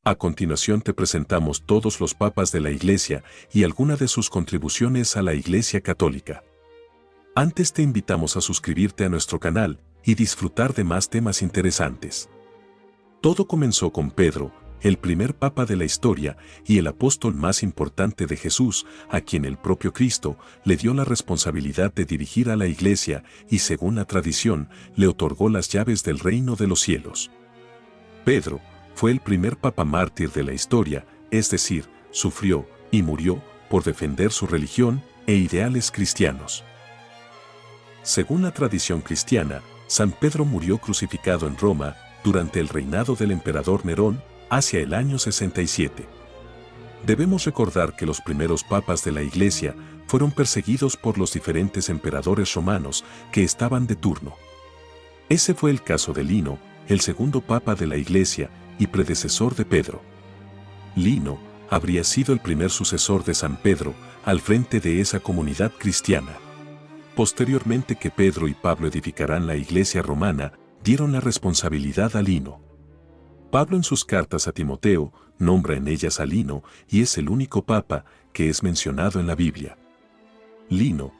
A continuación te presentamos todos los papas de la Iglesia y algunas de sus contribuciones a la Iglesia Católica. Antes te invitamos a suscribirte a nuestro canal y disfrutar de más temas interesantes. Todo comenzó con Pedro, el primer papa de la historia y el apóstol más importante de Jesús, a quien el propio Cristo le dio la responsabilidad de dirigir a la Iglesia y, según la tradición, le otorgó las llaves del reino de los cielos. Pedro fue el primer papa mártir de la historia, es decir, sufrió y murió por defender su religión e ideales cristianos. Según la tradición cristiana, San Pedro murió crucificado en Roma durante el reinado del emperador Nerón hacia el año 67. Debemos recordar que los primeros papas de la Iglesia fueron perseguidos por los diferentes emperadores romanos que estaban de turno. Ese fue el caso de Lino, el segundo papa de la Iglesia y predecesor de Pedro. Lino habría sido el primer sucesor de San Pedro al frente de esa comunidad cristiana. Posteriormente que Pedro y Pablo edificarán la Iglesia romana, dieron la responsabilidad a Lino. Pablo en sus cartas a Timoteo nombra en ellas a Lino y es el único papa que es mencionado en la Biblia. Lino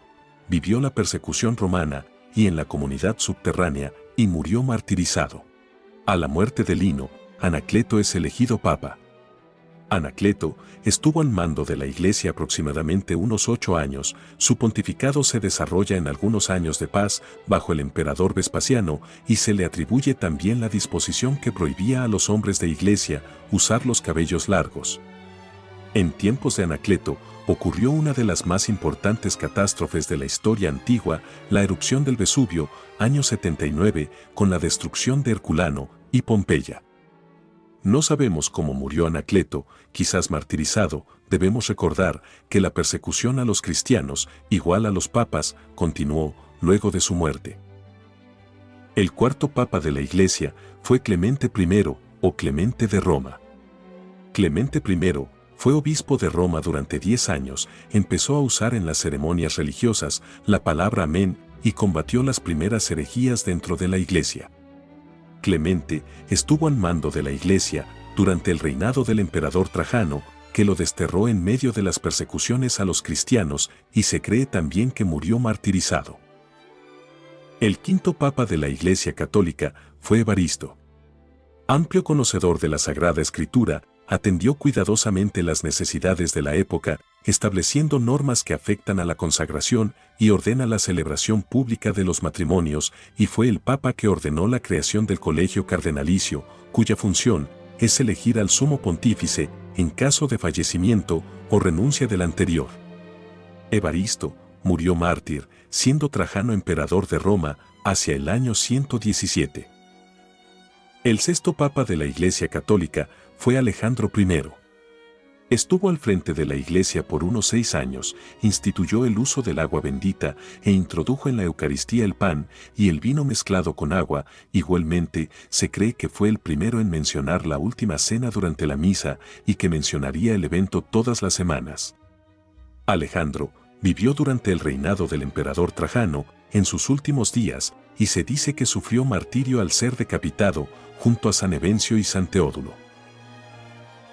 vivió la persecución romana y en la comunidad subterránea y murió martirizado. A la muerte de Lino, Anacleto es elegido papa. Anacleto estuvo al mando de la Iglesia aproximadamente unos 8 años. Su pontificado se desarrolla en algunos años de paz bajo el emperador Vespasiano y se le atribuye también la disposición que prohibía a los hombres de Iglesia usar los cabellos largos. En tiempos de Anacleto ocurrió una de las más importantes catástrofes de la historia antigua, la erupción del Vesubio, año 79, con la destrucción de Herculano y Pompeya. No sabemos cómo murió Anacleto, quizás martirizado. Debemos recordar que la persecución a los cristianos, igual a los papas, continuó luego de su muerte. El cuarto papa de la Iglesia fue Clemente I o Clemente de Roma. Clemente I fue obispo de Roma durante 10 años, empezó a usar en las ceremonias religiosas la palabra amén y combatió las primeras herejías dentro de la Iglesia. Clemente estuvo al mando de la Iglesia durante el reinado del emperador Trajano, que lo desterró en medio de las persecuciones a los cristianos y se cree también que murió martirizado. El quinto papa de la Iglesia Católica fue Evaristo. Amplio conocedor de la Sagrada Escritura, atendió cuidadosamente las necesidades de la época, estableciendo normas que afectan a la consagración y ordena la celebración pública de los matrimonios, y fue el papa que ordenó la creación del colegio cardenalicio, cuya función es elegir al sumo pontífice en caso de fallecimiento o renuncia del anterior. Evaristo murió mártir, siendo Trajano emperador de Roma hacia el año 117. El sexto papa de la Iglesia Católica fue Alejandro I. Estuvo al frente de la Iglesia por unos 6 años, instituyó el uso del agua bendita e introdujo en la Eucaristía el pan y el vino mezclado con agua. Igualmente, se cree que fue el primero en mencionar la última cena durante la misa y que mencionaría el evento todas las semanas. Alejandro vivió durante el reinado del emperador Trajano en sus últimos días y se dice que sufrió martirio al ser decapitado junto a San Evencio y San Teodulo.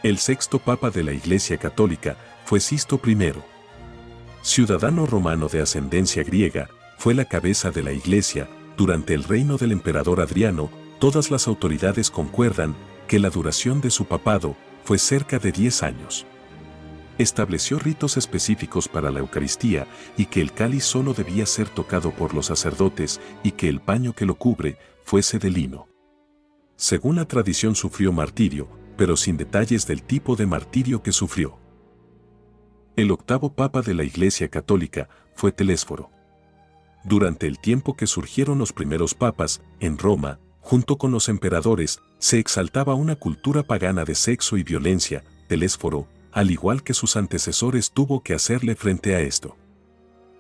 El sexto papa de la Iglesia Católica fue Sisto I. Ciudadano romano de ascendencia griega, fue la cabeza de la Iglesia. Durante el reino del emperador Adriano, todas las autoridades concuerdan que la duración de su papado fue cerca de 10 años. Estableció ritos específicos para la Eucaristía y que el cáliz solo debía ser tocado por los sacerdotes y que el paño que lo cubre fuese de lino. Según la tradición sufrió martirio, pero sin detalles del tipo de martirio que sufrió. El octavo papa de la Iglesia Católica fue Telésforo. Durante el tiempo que surgieron los primeros papas, en Roma, junto con los emperadores, se exaltaba una cultura pagana de sexo y violencia. Telésforo, al igual que sus antecesores, tuvo que hacerle frente a esto.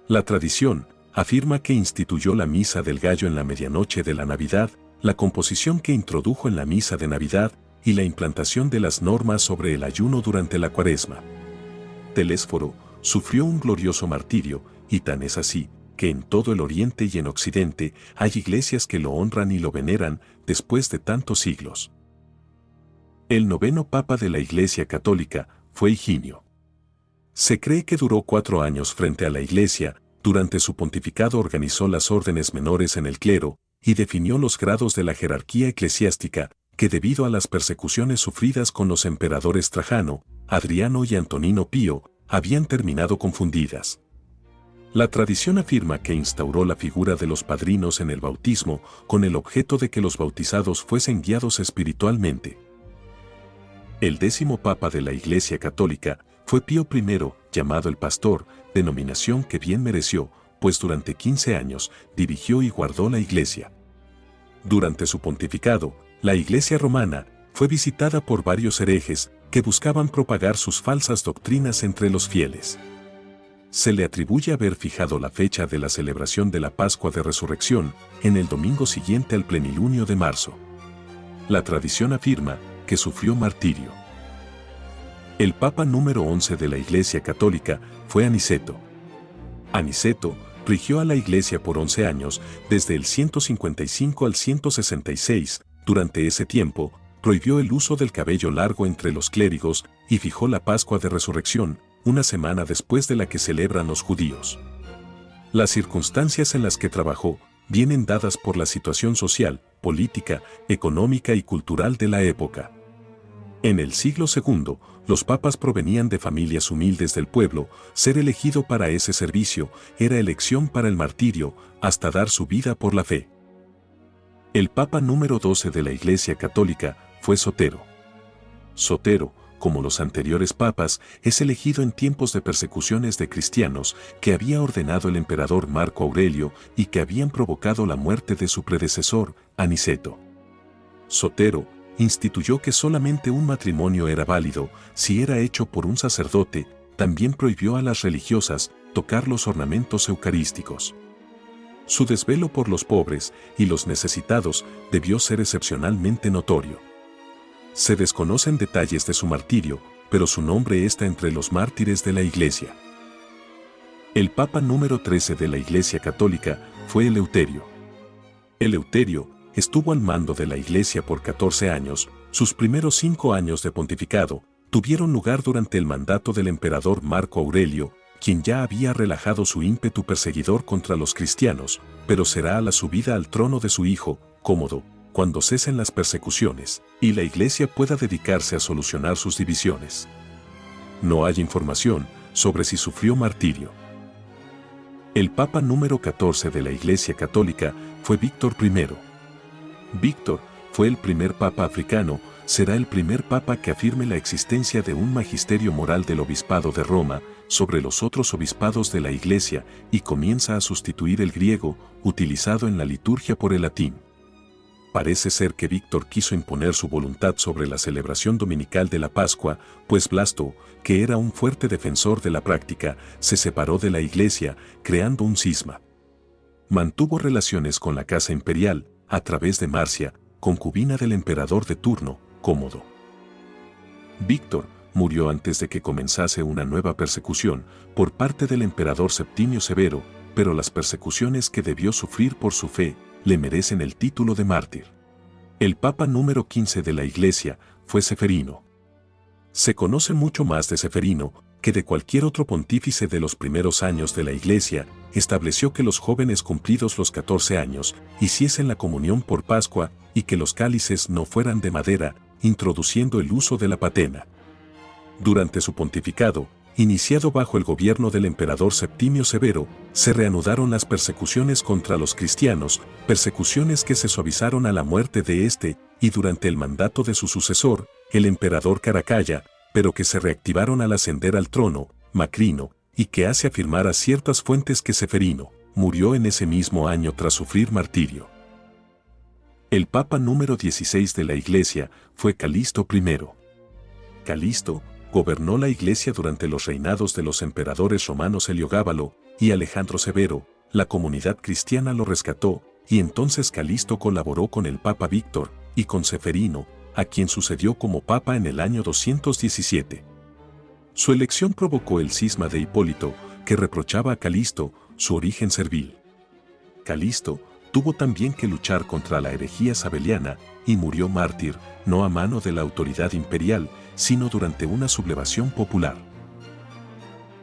La tradición afirma que instituyó la misa del gallo en la medianoche de la Navidad, la composición que introdujo en la misa de Navidad y la implantación de las normas sobre el ayuno durante la Cuaresma. Telésforo sufrió un glorioso martirio, y tan es así, que en todo el Oriente y en Occidente hay iglesias que lo honran y lo veneran después de tantos siglos. El noveno papa de la Iglesia Católica fue Higinio. Se cree que duró 4 años frente a la Iglesia. Durante su pontificado organizó las órdenes menores en el clero y definió los grados de la jerarquía eclesiástica que debido a las persecuciones sufridas con los emperadores Trajano, Adriano y Antonino Pío, habían terminado confundidas. La tradición afirma que instauró la figura de los padrinos en el bautismo con el objeto de que los bautizados fuesen guiados espiritualmente. El 10º papa de la Iglesia Católica fue Pío I, llamado el Pastor, denominación que bien mereció, pues durante 15 años dirigió y guardó la Iglesia. Durante su pontificado, la Iglesia romana fue visitada por varios herejes que buscaban propagar sus falsas doctrinas entre los fieles. Se le atribuye haber fijado la fecha de la celebración de la Pascua de Resurrección en el domingo siguiente al plenilunio de marzo. La tradición afirma que sufrió martirio. El Papa número 11 de la Iglesia Católica fue Aniceto. Aniceto rigió a la Iglesia por 11 años, desde el 155 al 166. Durante ese tiempo, prohibió el uso del cabello largo entre los clérigos y fijó la Pascua de Resurrección, una semana después de la que celebran los judíos. Las circunstancias en las que trabajó vienen dadas por la situación social, política, económica y cultural de la época. En el siglo II, los papas provenían de familias humildes del pueblo. Ser elegido para ese servicio era elección para el martirio, hasta dar su vida por la fe. El Papa número 12 de la Iglesia Católica fue Sotero. Sotero, como los anteriores papas, es elegido en tiempos de persecuciones de cristianos que había ordenado el emperador Marco Aurelio y que habían provocado la muerte de su predecesor, Aniceto. Sotero instituyó que solamente un matrimonio era válido si era hecho por un sacerdote. También prohibió a las religiosas tocar los ornamentos eucarísticos. Su desvelo por los pobres y los necesitados debió ser excepcionalmente notorio. Se desconocen detalles de su martirio, pero su nombre está entre los mártires de la Iglesia. El Papa número 13 de la Iglesia Católica fue Eleuterio. Eleuterio estuvo al mando de la Iglesia por 14 años. Sus primeros 5 años de pontificado tuvieron lugar durante el mandato del emperador Marco Aurelio, quien ya había relajado su ímpetu perseguidor contra los cristianos, pero será a la subida al trono de su hijo, Cómodo, cuando cesen las persecuciones y la Iglesia pueda dedicarse a solucionar sus divisiones. No hay información sobre si sufrió martirio. El Papa número 14 de la Iglesia Católica fue Víctor I. Víctor fue el primer papa africano. Será el primer papa que afirme la existencia de un magisterio moral del obispado de Roma sobre los otros obispados de la Iglesia y comienza a sustituir el griego utilizado en la liturgia por el latín. Parece ser que Víctor quiso imponer su voluntad sobre la celebración dominical de la Pascua, pues Blasto, que era un fuerte defensor de la práctica, se separó de la Iglesia, creando un cisma. Mantuvo relaciones con la casa imperial, a través de Marcia, concubina del emperador de turno, Cómodo. Víctor murió antes de que comenzase una nueva persecución por parte del emperador Septimio Severo, pero las persecuciones que debió sufrir por su fe le merecen el título de mártir. El Papa número 15 de la Iglesia fue Seferino. Se conoce mucho más de Seferino que de cualquier otro pontífice de los primeros años de la Iglesia. Estableció que los jóvenes cumplidos los 14 años hiciesen la comunión por Pascua y que los cálices no fueran de madera, introduciendo el uso de la patena. Durante su pontificado, iniciado bajo el gobierno del emperador Septimio Severo, se reanudaron las persecuciones contra los cristianos, persecuciones que se suavizaron a la muerte de este y durante el mandato de su sucesor, el emperador Caracalla, pero que se reactivaron al ascender al trono, Macrino, y que hace afirmar a ciertas fuentes que Seferino murió en ese mismo año tras sufrir martirio. El Papa número 16 de la Iglesia fue Calixto I. Calixto gobernó la Iglesia durante los reinados de los emperadores romanos Heliogábalo y Alejandro Severo. La comunidad cristiana lo rescató, y entonces Calixto colaboró con el Papa Víctor y con Seferino, a quien sucedió como Papa en el año 217. Su elección provocó el cisma de Hipólito, que reprochaba a Calixto su origen servil. Calisto tuvo también que luchar contra la herejía sabeliana y murió mártir, no a mano de la autoridad imperial, sino durante una sublevación popular.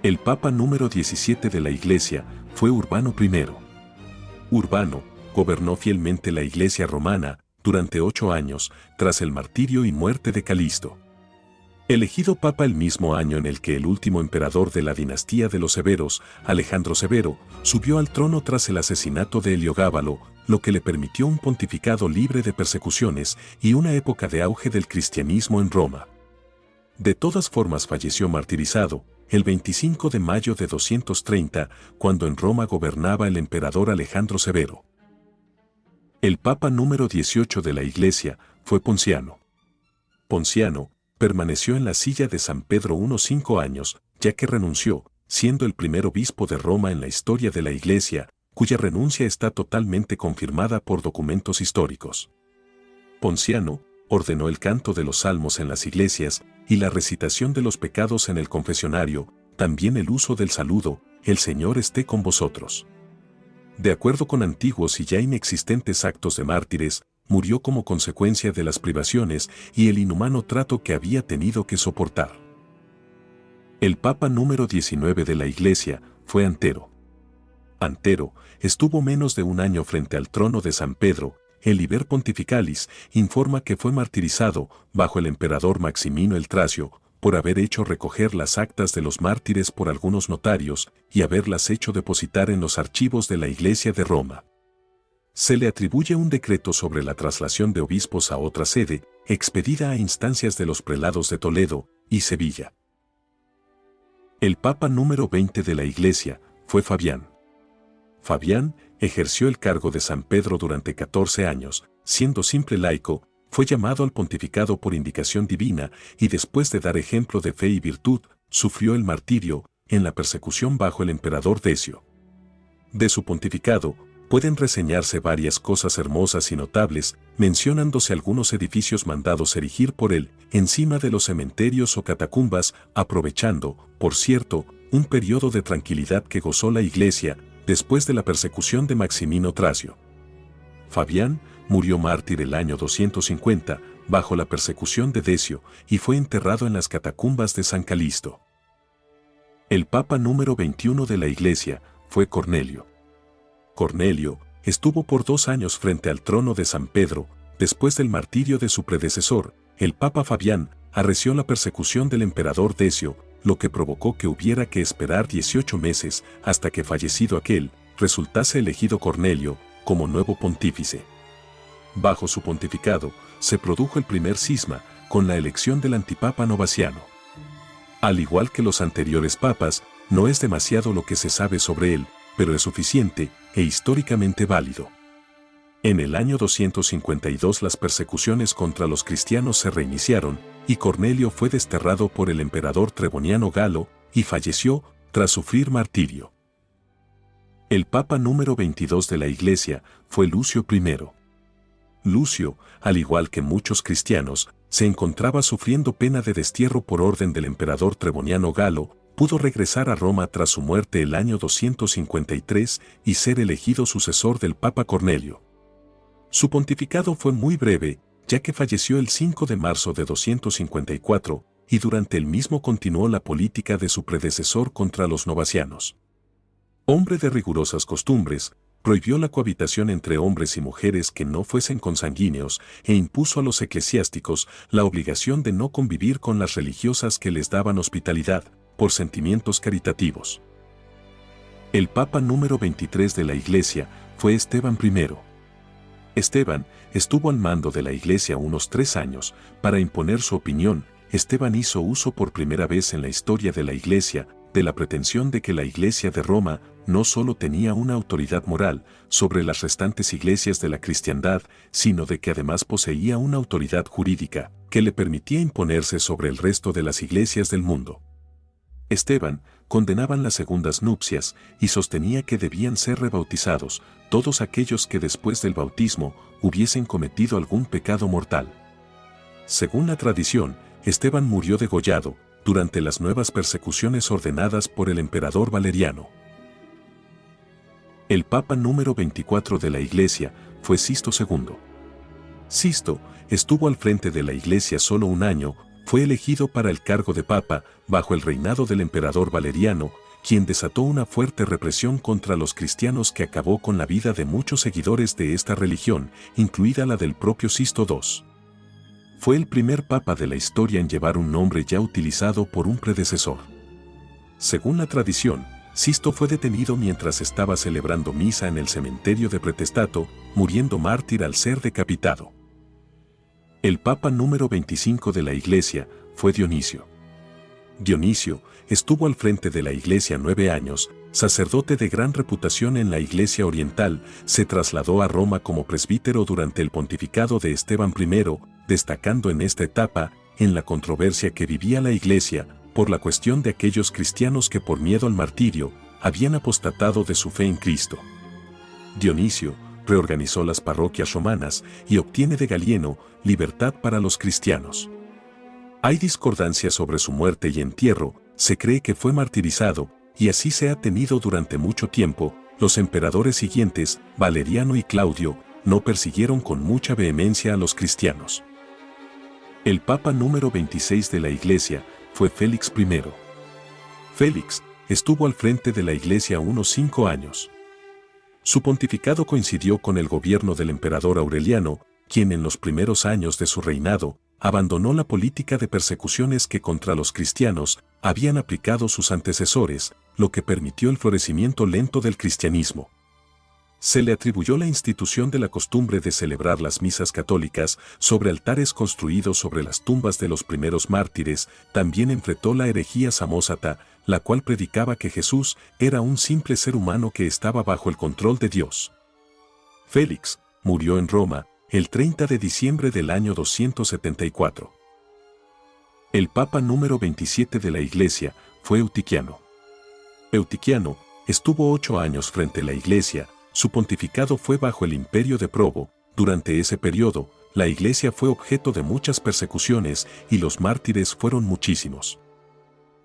El Papa número 17 de la Iglesia fue Urbano I. Urbano gobernó fielmente la Iglesia romana durante 8 años tras el martirio y muerte de Calisto. Elegido papa el mismo año en el que el último emperador de la dinastía de los Severos, Alejandro Severo, subió al trono tras el asesinato de Heliogábalo, lo que le permitió un pontificado libre de persecuciones y una época de auge del cristianismo en Roma. De todas formas falleció martirizado, el 25 de mayo de 230, cuando en Roma gobernaba el emperador Alejandro Severo. El papa número 18 de la Iglesia fue Ponciano. Ponciano permaneció en la silla de San Pedro unos 5 años, ya que renunció, siendo el primer obispo de Roma en la historia de la Iglesia, cuya renuncia está totalmente confirmada por documentos históricos. Ponciano ordenó el canto de los salmos en las iglesias y la recitación de los pecados en el confesionario, también el uso del saludo, el Señor esté con vosotros. De acuerdo con antiguos y ya inexistentes actos de mártires, murió como consecuencia de las privaciones y el inhumano trato que había tenido que soportar. El Papa número 19 de la Iglesia fue Antero. Antero estuvo menos de un año frente al trono de San Pedro. El Liber Pontificalis informa que fue martirizado bajo el emperador Maximino el Tracio por haber hecho recoger las actas de los mártires por algunos notarios y haberlas hecho depositar en los archivos de la Iglesia de Roma. Se le atribuye un decreto sobre la traslación de obispos a otra sede, expedida a instancias de los prelados de Toledo y Sevilla. El Papa número 20 de la Iglesia fue Fabián. Fabián ejerció el cargo de San Pedro durante 14 años, siendo simple laico, fue llamado al pontificado por indicación divina y después de dar ejemplo de fe y virtud, sufrió el martirio en la persecución bajo el emperador Decio. De su pontificado, pueden reseñarse varias cosas hermosas y notables, mencionándose algunos edificios mandados erigir por él encima de los cementerios o catacumbas, aprovechando, por cierto, un periodo de tranquilidad que gozó la Iglesia después de la persecución de Maximino Tracio. Fabián murió mártir el año 250 bajo la persecución de Decio y fue enterrado en las catacumbas de San Calisto. El Papa número 21 de la Iglesia fue Cornelio. Cornelio estuvo por 2 años frente al trono de San Pedro, después del martirio de su predecesor, el Papa Fabián, arreció la persecución del emperador Decio, lo que provocó que hubiera que esperar 18 meses hasta que fallecido aquel, resultase elegido Cornelio como nuevo pontífice. Bajo su pontificado, se produjo el primer cisma, con la elección del antipapa Novaciano. Al igual que los anteriores papas, no es demasiado lo que se sabe sobre él, pero es suficiente e históricamente válido. En el año 252 las persecuciones contra los cristianos se reiniciaron y Cornelio fue desterrado por el emperador Treboniano Galo y falleció tras sufrir martirio. El Papa número 22 de la Iglesia fue Lucio I. Lucio, al igual que muchos cristianos, se encontraba sufriendo pena de destierro por orden del emperador Treboniano Galo. Pudo regresar a Roma tras su muerte el año 253 y ser elegido sucesor del Papa Cornelio. Su pontificado fue muy breve, ya que falleció el 5 de marzo de 254, y durante el mismo continuó la política de su predecesor contra los novacianos. Hombre de rigurosas costumbres, prohibió la cohabitación entre hombres y mujeres que no fuesen consanguíneos e impuso a los eclesiásticos la obligación de no convivir con las religiosas que les daban hospitalidad, por sentimientos caritativos. El Papa número 23 de la Iglesia fue Esteban I. Esteban estuvo al mando de la Iglesia unos 3 años. Para imponer su opinión, Esteban hizo uso por primera vez en la historia de la Iglesia de la pretensión de que la Iglesia de Roma no solo tenía una autoridad moral sobre las restantes iglesias de la cristiandad, sino de que además poseía una autoridad jurídica que le permitía imponerse sobre el resto de las iglesias del mundo. Esteban condenaban las segundas nupcias y sostenía que debían ser rebautizados todos aquellos que después del bautismo hubiesen cometido algún pecado mortal. Según la tradición, Esteban murió degollado durante las nuevas persecuciones ordenadas por el emperador Valeriano. El Papa número 24 de la Iglesia fue Sisto II. Sisto estuvo al frente de la Iglesia solo un año, fue elegido para el cargo de Papa bajo el reinado del emperador Valeriano, quien desató una fuerte represión contra los cristianos que acabó con la vida de muchos seguidores de esta religión, incluida la del propio Sisto II. Fue el primer papa de la historia en llevar un nombre ya utilizado por un predecesor. Según la tradición, Sisto fue detenido mientras estaba celebrando misa en el cementerio de Pretestato, muriendo mártir al ser decapitado. El papa número 25 de la Iglesia fue Dionisio. Dionisio estuvo al frente de la Iglesia 9 años, sacerdote de gran reputación en la Iglesia Oriental, se trasladó a Roma como presbítero durante el pontificado de Esteban I, destacando en esta etapa, en la controversia que vivía la Iglesia, por la cuestión de aquellos cristianos que por miedo al martirio, habían apostatado de su fe en Cristo. Dionisio reorganizó las parroquias romanas y obtiene de Galieno libertad para los cristianos. Hay discordancia sobre su muerte y entierro, se cree que fue martirizado, y así se ha tenido durante mucho tiempo. Los emperadores siguientes, Valeriano y Claudio, no persiguieron con mucha vehemencia a los cristianos. El Papa número 26 de la Iglesia fue Félix I. Félix estuvo al frente de la Iglesia unos 5 años. Su pontificado coincidió con el gobierno del emperador Aureliano, quien en los primeros años de su reinado, abandonó la política de persecuciones que contra los cristianos habían aplicado sus antecesores, lo que permitió el florecimiento lento del cristianismo. Se le atribuyó la institución de la costumbre de celebrar las misas católicas sobre altares construidos sobre las tumbas de los primeros mártires. También enfrentó la herejía samósata, la cual predicaba que Jesús era un simple ser humano que estaba bajo el control de Dios. Félix murió en Roma el 30 de diciembre del año 274. El Papa número 27 de la Iglesia fue Eutiquiano. Eutiquiano estuvo 8 años frente a la Iglesia. Su pontificado fue bajo el imperio de Probo. Durante ese periodo, la Iglesia fue objeto de muchas persecuciones y los mártires fueron muchísimos.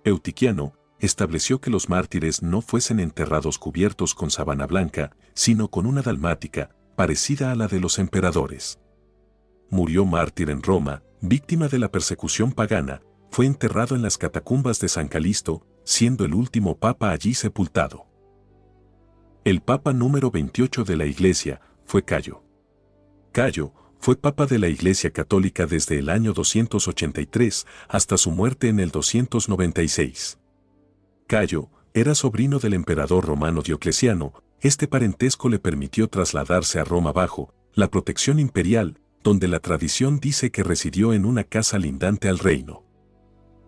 Eutiquiano estableció que los mártires no fuesen enterrados cubiertos con sábana blanca, sino con una dalmática, parecida a la de los emperadores. Murió mártir en Roma, víctima de la persecución pagana, fue enterrado en las catacumbas de San Calisto, siendo el último papa allí sepultado. El Papa número 28 de la Iglesia fue Cayo. Cayo fue Papa de la Iglesia Católica desde el año 283 hasta su muerte en el 296. Cayo era sobrino del emperador romano Diocleciano. Este parentesco le permitió trasladarse a Roma bajo la protección imperial, donde la tradición dice que residió en una casa lindante al reino.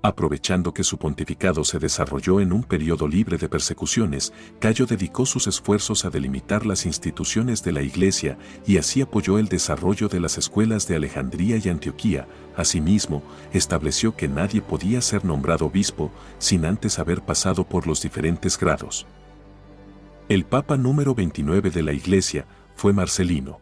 Aprovechando que su pontificado se desarrolló en un periodo libre de persecuciones, Cayo dedicó sus esfuerzos a delimitar las instituciones de la Iglesia y así apoyó el desarrollo de las escuelas de Alejandría y Antioquía. Asimismo, estableció que nadie podía ser nombrado obispo sin antes haber pasado por los diferentes grados. El Papa número 29 de la Iglesia fue Marcelino.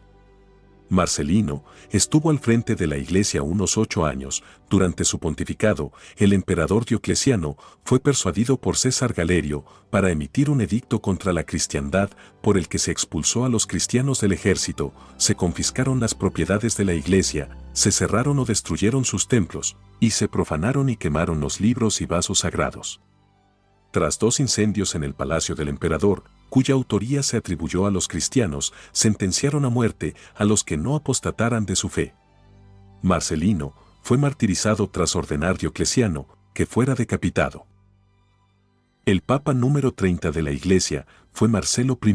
Marcelino estuvo al frente de la Iglesia unos 8 años. Durante su pontificado, el emperador Diocleciano fue persuadido por César Galerio para emitir un edicto contra la cristiandad, por el que se expulsó a los cristianos del ejército, se confiscaron las propiedades de la Iglesia, se cerraron o destruyeron sus templos, y se profanaron y quemaron los libros y vasos sagrados. Tras 2 incendios en el palacio del emperador, cuya autoría se atribuyó a los cristianos, sentenciaron a muerte a los que no apostataran de su fe. Marcelino fue martirizado tras ordenar Diocleciano que fuera decapitado. El Papa número 30 de la Iglesia fue Marcelo I.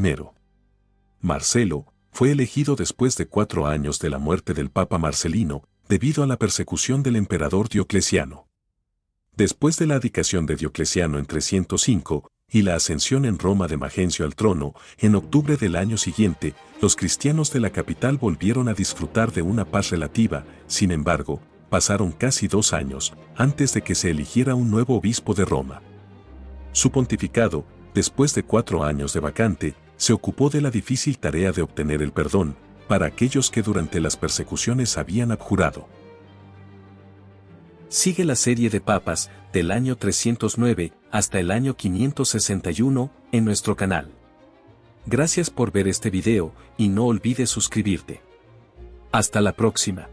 Marcelo fue elegido después de 4 años de la muerte del Papa Marcelino, debido a la persecución del emperador Diocleciano. Después de la abdicación de Diocleciano en 305, y la ascensión en Roma de Magencio al trono, en octubre del año siguiente, los cristianos de la capital volvieron a disfrutar de una paz relativa. Sin embargo, pasaron casi 2 años antes de que se eligiera un nuevo obispo de Roma. Su pontificado, después de 4 años de vacante, se ocupó de la difícil tarea de obtener el perdón para aquellos que durante las persecuciones habían abjurado. Sigue la serie de papas, del año 309 hasta el año 561, en nuestro canal. Gracias por ver este video y no olvides suscribirte. Hasta la próxima.